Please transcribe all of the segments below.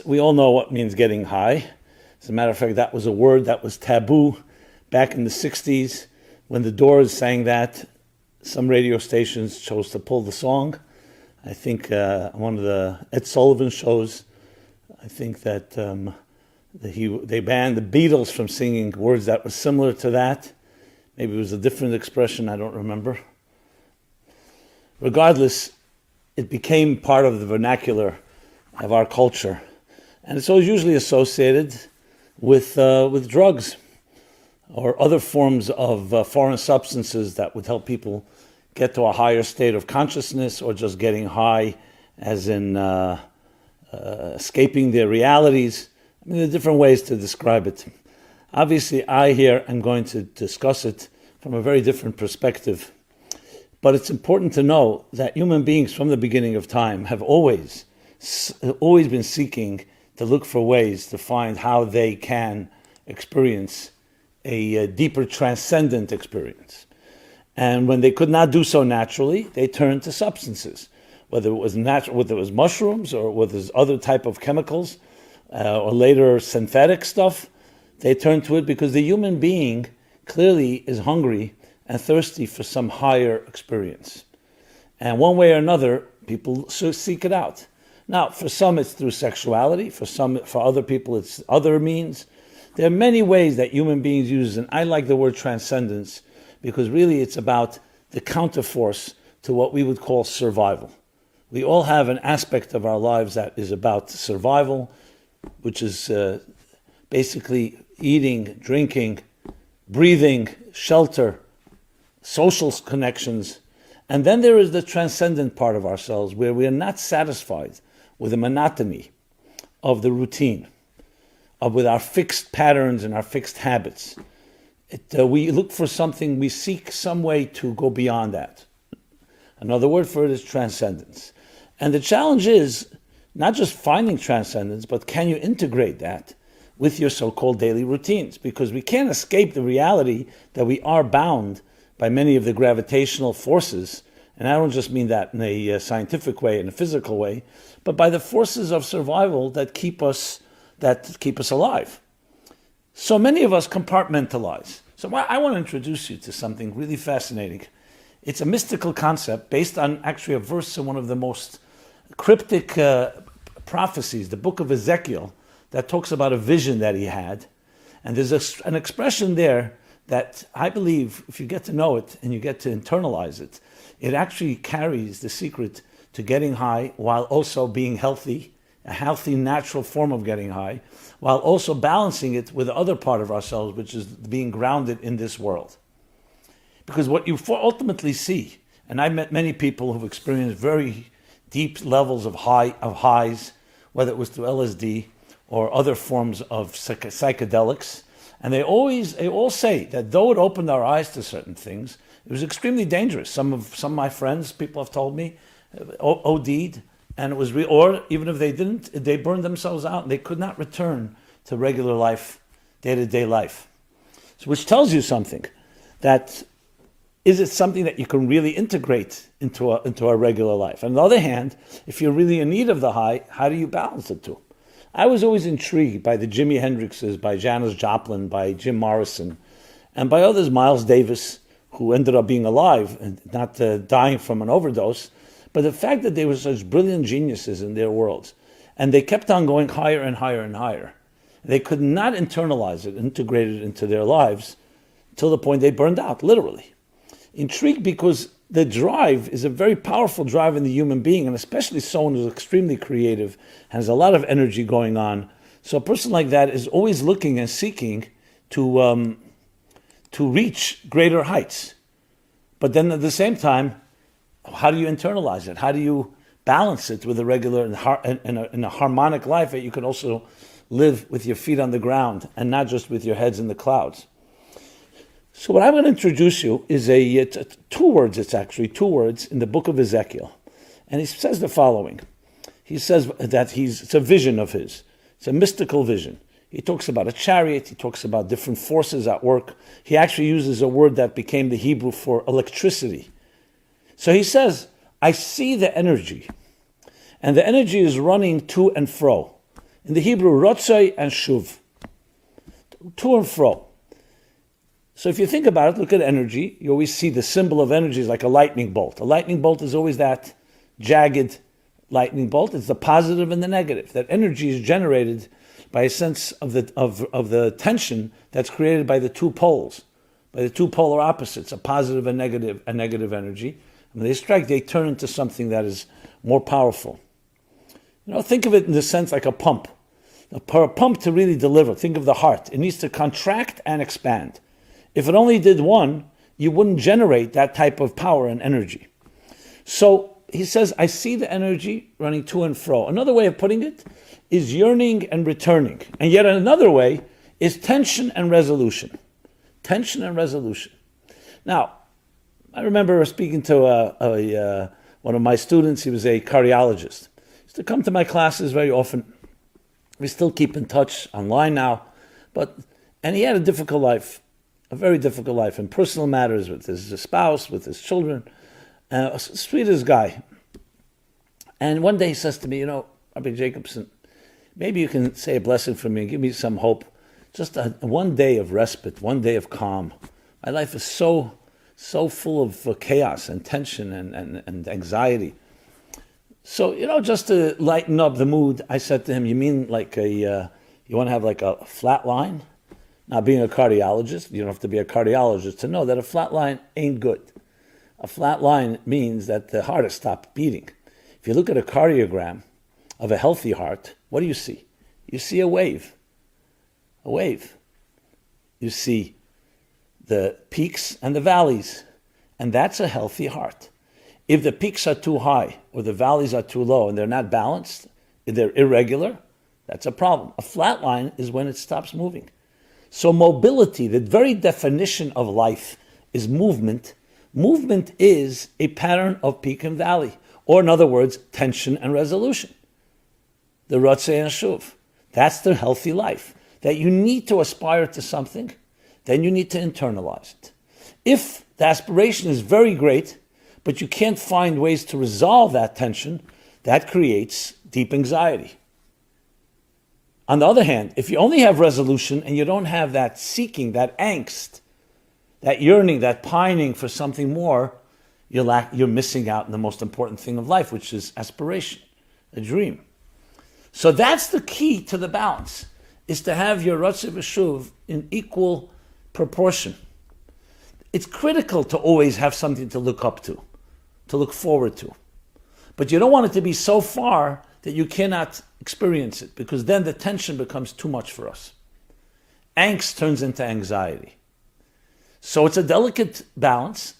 We all know what means getting high. As a matter of fact, that was a word that was taboo back in the 60s when the Doors sang that. Some radio stations chose to pull the song. I think one of the Ed Sullivan shows, I think that they banned the Beatles from singing words that were similar to that. Maybe it was a different expression, I don't remember. Regardless, it became part of the vernacular of our culture. And it's always usually associated with drugs or other forms of foreign substances that would help people get to a higher state of consciousness, or just getting high as in escaping their realities. I mean, there are different ways to describe it. Obviously, I here am going to discuss it from a very different perspective. But it's important to know that human beings from the beginning of time have always been seeking to look for ways to find how they can experience a deeper transcendent experience. And when they could not do so naturally, they turned to substances, whether it was natural, whether it was mushrooms or whether it was other type of chemicals, or later synthetic stuff. They turned to it because the human being clearly is hungry and thirsty for some higher experience. And one way or another, people seek it out. Now, for some it's through sexuality, for other people it's other means. There are many ways that human beings use, and I like the word transcendence because really it's about the counterforce to what we would call survival. We all have an aspect of our lives that is about survival, which is basically eating, drinking, breathing, shelter, social connections. And then there is the transcendent part of ourselves where we are not satisfied with the monotony of the routine, with our fixed patterns and our fixed habits. We look for something, we seek some way to go beyond that. Another word for it is transcendence. And the challenge is not just finding transcendence, but can you integrate that with your so-called daily routines? Because we can't escape the reality that we are bound by many of the gravitational forces. And I don't just mean that in a scientific way, in a physical way, but by the forces of survival that keep us alive. So many of us compartmentalize. So I want to introduce you to something really fascinating. It's a mystical concept based on actually a verse in one of the most cryptic prophecies, the Book of Ezekiel, that talks about a vision that he had. And there's an expression there that I believe, if you get to know it and you get to internalize it, it actually carries the secret to getting high while also being healthy, a healthy, natural form of getting high, while also balancing it with the other part of ourselves, which is being grounded in this world. Because what you ultimately see, and I've met many people who've experienced very deep levels of highs, whether it was through LSD or other forms of psychedelics, and they all say that though it opened our eyes to certain things, it was extremely dangerous. Some of my friends, people have told me, OD'd, and it was or even if they didn't, they burned themselves out and they could not return to regular life, day-to-day life. So which tells you something, that is it something that you can really integrate into a regular life? On the other hand, if you're really in need of the high, how do you balance the two? I was always intrigued by the Jimi Hendrixes, by Janis Joplin, by Jim Morrison, and by others, Miles Davis, who ended up being alive and not dying from an overdose. But the fact that they were such brilliant geniuses in their worlds, and they kept on going higher and higher and higher. They could not internalize it, integrate it into their lives, till the point they burned out, literally. Intrigued because the drive is a very powerful drive in the human being, and especially someone who's extremely creative, has a lot of energy going on. So a person like that is always looking and seeking to reach greater heights. But then at the same time, how do you internalize it? How do you balance it with a regular in a harmonic life that you can also live with your feet on the ground and not just with your heads in the clouds? So what I'm going to introduce you is two words in the Book of Ezekiel. And he says the following. He says that it's a vision of his. It's a mystical vision. He talks about a chariot. He talks about different forces at work. He actually uses a word that became the Hebrew for electricity. So he says, I see the energy. And the energy is running to and fro. In the Hebrew, rotzai and shuv, to and fro. So if you think about it, look at energy, you always see the symbol of energy is like a lightning bolt. A lightning bolt is always that jagged lightning bolt. It's the positive and the negative. That energy is generated by a sense of the tension that's created by the two poles, by the two polar opposites, a positive and negative energy. When they strike, they turn into something that is more powerful. Think of it in the sense like a pump. For a pump to really deliver, think of the heart. It needs to contract and expand. If it only did one, you wouldn't generate that type of power and energy. So he says, I see the energy running to and fro. Another way of putting it is yearning and returning. And yet another way is tension and resolution. Tension and resolution. Now, I remember speaking to one of my students. He was a cardiologist. He used to come to my classes very often. We still keep in touch online now. And he had a difficult life. A very difficult life in personal matters with his spouse, with his children. Sweetest guy. And one day he says to me, Rabbi Jacobson, maybe you can say a blessing for me and give me some hope. Just one day of respite, one day of calm. My life is so full of chaos and tension and anxiety. So, just to lighten up the mood, I said to him, you mean like you want to have like a flat line? Now, being a cardiologist, you don't have to be a cardiologist to know that a flat line ain't good. A flat line means that the heart has stopped beating. If you look at a cardiogram of a healthy heart, what do you see? You see a wave. A wave. You see the peaks and the valleys, and that's a healthy heart. If the peaks are too high or the valleys are too low and they're not balanced, if they're irregular, that's a problem. A flat line is when it stops moving. So mobility, the very definition of life, is movement. Movement is a pattern of peak and valley, or in other words, tension and resolution. The rotzei and shuv. That's the healthy life. That you need to aspire to something, then you need to internalize it. If the aspiration is very great, but you can't find ways to resolve that tension, that creates deep anxiety. On the other hand, if you only have resolution and you don't have that seeking, that angst, that yearning, that pining for something more, you're missing out on the most important thing of life, which is aspiration, a dream. So that's the key to the balance, is to have your rotzei v'shuv in equal proportion. It's critical to always have something to look up to look forward to. But you don't want it to be so far that you cannot experience it, because then the tension becomes too much for us. Angst turns into anxiety. So it's a delicate balance,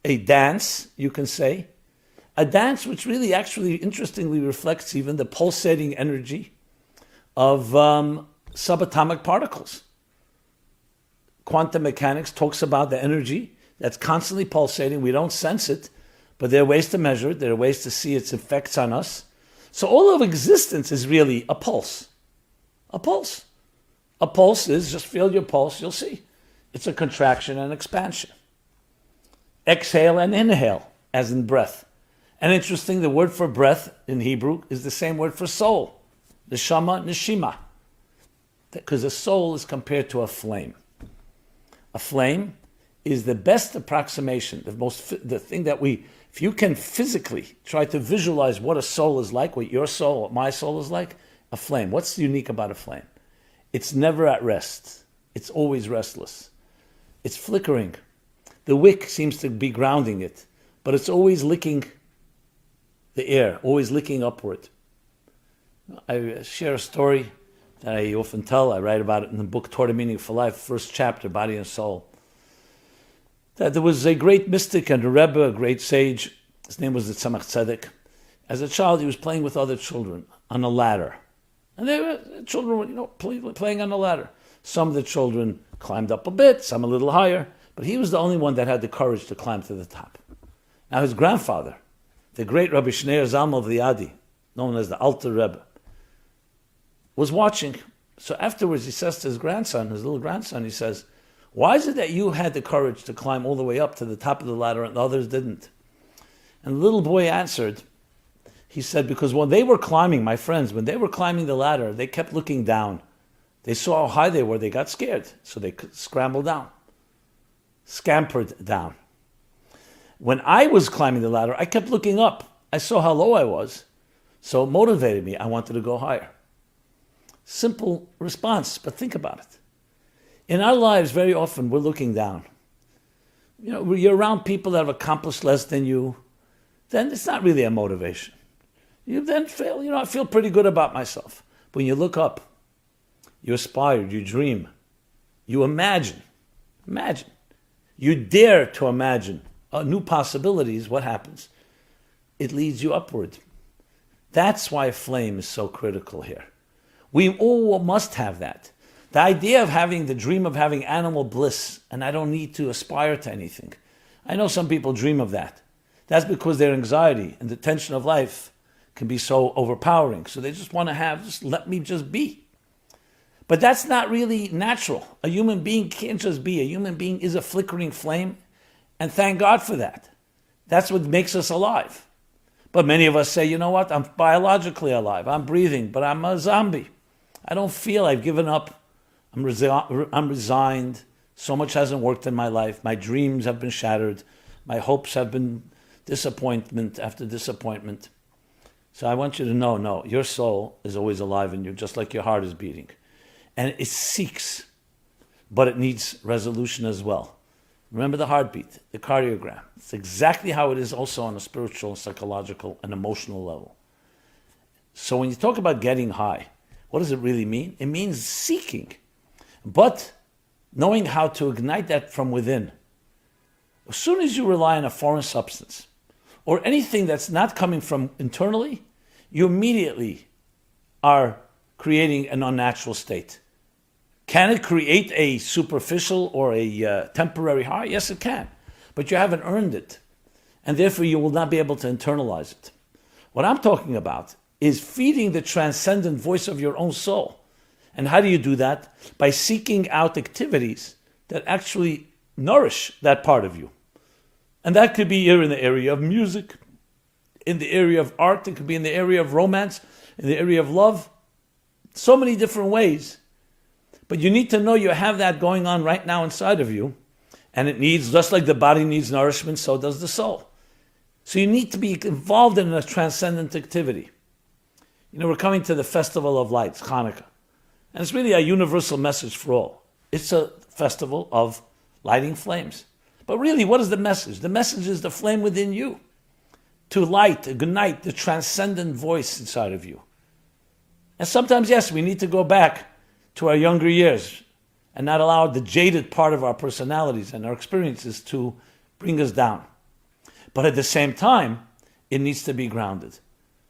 a dance, you can say, a dance which really actually interestingly reflects even the pulsating energy of subatomic particles. Quantum mechanics talks about the energy that's constantly pulsating. We don't sense it, but there are ways to measure it. There are ways to see its effects on us. So all of existence is really a pulse. A pulse. A pulse is, just feel your pulse, you'll see. It's a contraction and expansion. Exhale and inhale, as in breath. And interesting, the word for breath in Hebrew is the same word for soul. Neshama, neshima. Because the soul is compared to a flame. A flame is the best approximation, the thing that if you can physically try to visualize what a soul is like, what your soul, what my soul is like, a flame. What's unique about a flame? It's never at rest. It's always restless. It's flickering. The wick seems to be grounding it, but it's always licking the air, always licking upward. I share a story that I often tell. I write about it in the book, Toward a Meaning for Life, first chapter, Body and Soul. That there was a great mystic and a Rebbe, a great sage. His name was the Tzemach Tzedek. As a child, he was playing with other children on a ladder. And children were, playing on a ladder. Some of the children climbed up a bit, some a little higher, but he was the only one that had the courage to climb to the top. Now his grandfather, the great Rabbi Shneir Zalman of the Adi, known as the Alter Rebbe, was watching. So afterwards he says to his grandson, his little grandson, he says, why is it that you had the courage to climb all the way up to the top of the ladder and the others didn't? And the little boy answered, He said, because when they were climbing, my friends, when they were climbing the ladder, they kept looking down. They saw how high they were. They got scared. So they scrambled down, scampered down. When I was climbing the ladder, I kept looking up. I saw how low I was. So it motivated me. I wanted to go higher. Simple response, but think about it. In our lives, very often, we're looking down. You're around people that have accomplished less than you, then it's not really a motivation. You then feel, I feel pretty good about myself. But when you look up, you aspire, you dream, you imagine. You dare to imagine new possibilities, what happens? It leads you upward. That's why flame is so critical here. We all must have that. The idea of having the dream of having animal bliss, and I don't need to aspire to anything. I know some people dream of that. That's because their anxiety and the tension of life can be so overpowering. So they just want to just let me just be. But that's not really natural. A human being can't just be. A human being is a flickering flame, and thank God for that. That's what makes us alive. But many of us say, you know what, I'm biologically alive. I'm breathing, but I'm a zombie. I don't feel I've given up. I'm resigned. So much hasn't worked in my life. My dreams have been shattered. My hopes have been disappointment after disappointment. So I want you to know, no, your soul is always alive in you, just like your heart is beating. And it seeks, but it needs resolution as well. Remember the heartbeat, the cardiogram. It's exactly how it is also on a spiritual, psychological, and emotional level. So when you talk about getting high, what does it really mean? It means seeking, but knowing how to ignite that from within. As soon as you rely on a foreign substance, or anything that's not coming from internally, you immediately are creating an unnatural state. Can it create a superficial or a temporary high? Yes, it can. But you haven't earned it. And therefore, you will not be able to internalize it. What I'm talking about is feeding the transcendent voice of your own soul. And how do you do that? By seeking out activities that actually nourish that part of you. And that could be here in the area of music, in the area of art, it could be in the area of romance, in the area of love. So many different ways. But you need to know you have that going on right now inside of you. And it needs, just like the body needs nourishment, so does the soul. So you need to be involved in a transcendent activity. We're coming to the Festival of Lights, Hanukkah. And it's really a universal message for all. It's a festival of lighting flames. But really, what is the message? The message is the flame within you. To light, to ignite the transcendent voice inside of you. And sometimes, yes, we need to go back to our younger years and not allow the jaded part of our personalities and our experiences to bring us down. But at the same time, it needs to be grounded.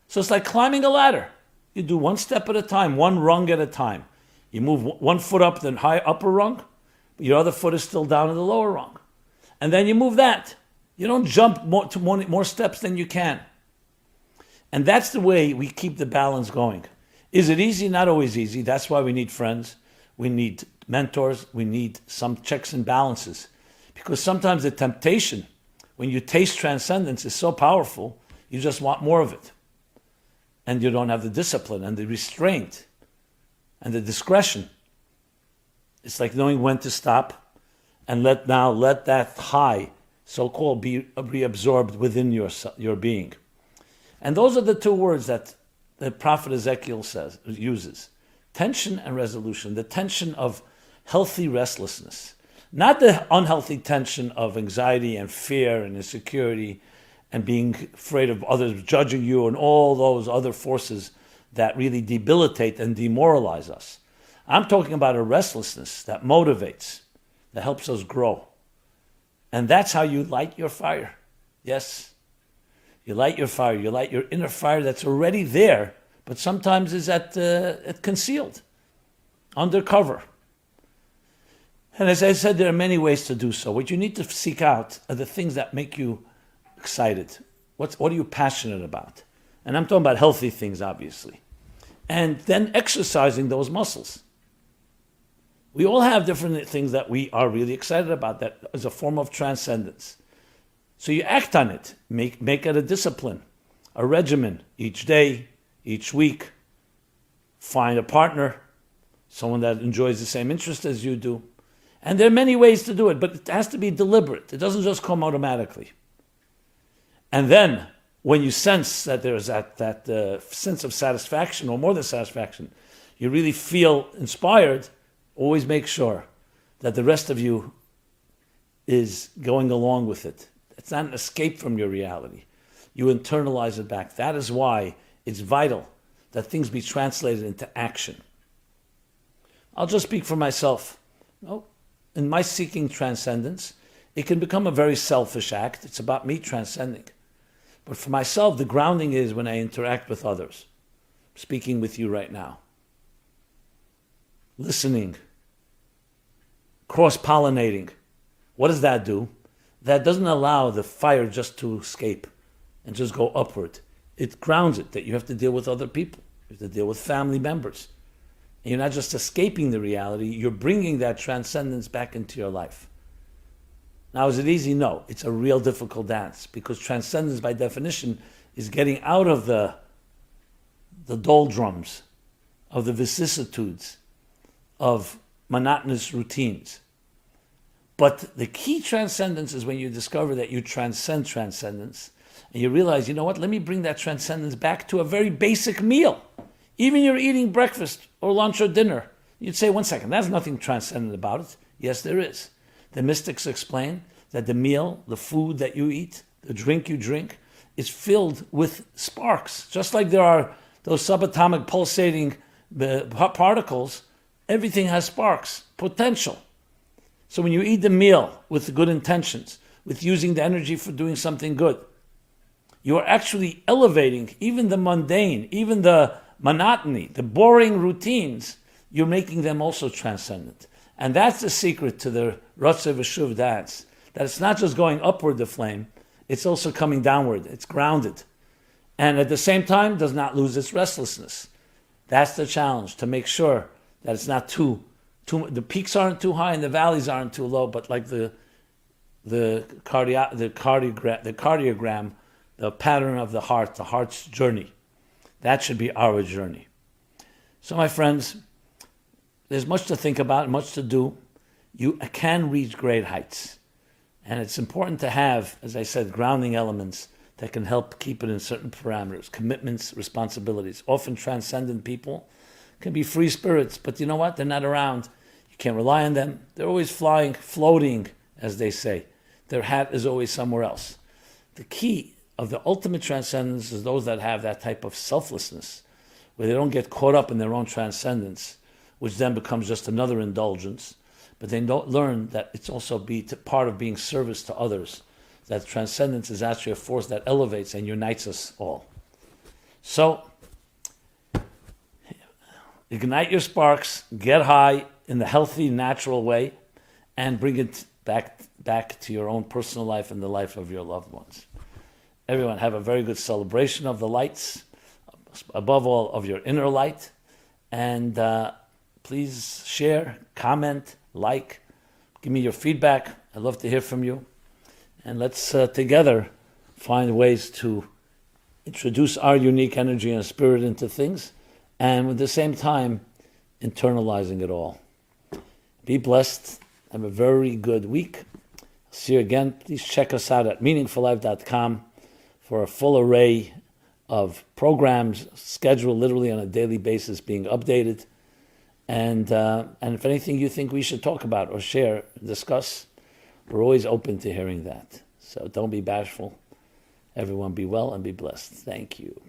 So it's like climbing a ladder. You do one step at a time, one rung at a time. You move one foot up the high upper rung, but your other foot is still down in the lower rung. And then you move that. You don't jump more steps than you can. And that's the way we keep the balance going. Is it easy? Not always easy. That's why we need friends. We need mentors. We need some checks and balances. Because sometimes the temptation, when you taste transcendence, is so powerful, you just want more of it. And you don't have the discipline and the restraint and the discretion. It's like knowing when to stop and let that high, so-called, be absorbed within your being. And those are the two words that the prophet Ezekiel uses. Tension and resolution. The tension of healthy restlessness. Not the unhealthy tension of anxiety and fear and insecurity and being afraid of others judging you and all those other forces that really debilitate and demoralize us. I'm talking about a restlessness that motivates, that helps us grow. And that's how you light your fire. Yes. You light your fire. You light your inner fire that's already there, but sometimes is concealed, undercover. And as I said, there are many ways to do so. What you need to seek out are the things that make you excited. What are you passionate about? And I'm talking about healthy things, obviously. And then exercising those muscles. We all have different things that we are really excited about that is a form of transcendence. So you act on it, make it a discipline. a regimen each day, each week. Find a partner, someone that enjoys the same interest as you do. And there are many ways to do it, but it has to be deliberate. It doesn't just come automatically. And then, when you sense that there's that sense of satisfaction, or more than satisfaction, you really feel inspired, always make sure that the rest of you is going along with it. It's not an escape from your reality. You internalize it back. That is why it's vital that things be translated into action. I'll just speak for myself. In my seeking transcendence, it can become a very selfish act. It's about me transcending. But for myself, the grounding is when I interact with others. I'm speaking with you right now. Listening. Cross-pollinating. What does that do? That doesn't allow the fire just to escape and just go upward. It grounds it, that you have to deal with other people. You have to deal with family members. And you're not just escaping the reality, you're bringing that transcendence back into your life. Now, is it easy? No. It's a real difficult dance, because transcendence, by definition, is getting out of the doldrums, of the vicissitudes, of monotonous routines. But the key transcendence is when you discover that you transcend transcendence, and you realize, you know what, let me bring that transcendence back to a very basic meal. Even you're eating breakfast or lunch or dinner, you'd say, one second, there's nothing transcendent about it. Yes, there is. The mystics explain that the meal, the food that you eat, the drink you drink, is filled with sparks. Just like there are those subatomic pulsating particles, everything has sparks, potential. So when you eat the meal with good intentions, with using the energy for doing something good, you are actually elevating even the mundane, even the monotony, the boring routines, you're making them also transcendent. And that's the secret to the Ratzeh V'Shuv dance, that it's not just going upward, the flame, it's also coming downward, it's grounded. And at the same time, does not lose its restlessness. That's the challenge, to make sure that it's not too the peaks aren't too high and the valleys aren't too low, but like the cardiogram, the pattern of the heart's journey. That should be our journey. So, my friends, there's much to think about, much to do. You can reach great heights. And it's important to have, as I said, grounding elements that can help keep it in certain parameters, commitments, responsibilities. Often transcendent people can be free spirits, but you know what? They're not around. You can't rely on them. They're always flying, floating, as they say. Their hat is always somewhere else. The key of the ultimate transcendence is those that have that type of selflessness, where they don't get caught up in their own transcendence, which then becomes just another indulgence, but they don't learn that it's also part of being service to others, that transcendence is actually a force that elevates and unites us all. So, ignite your sparks, get high in the healthy, natural way, and bring it back to your own personal life and the life of your loved ones. Everyone, have a very good celebration of the lights, above all of your inner light, and please share, comment, like, give me your feedback. I'd love to hear from you. And let's together find ways to introduce our unique energy and spirit into things, and at the same time, internalizing it all. Be blessed. Have a very good week. See you again. Please check us out at meaningfullife.com for a full array of programs, scheduled literally on a daily basis, being updated. And if anything you think we should talk about or share, discuss, we're always open to hearing that. So don't be bashful. Everyone be well and be blessed. Thank you.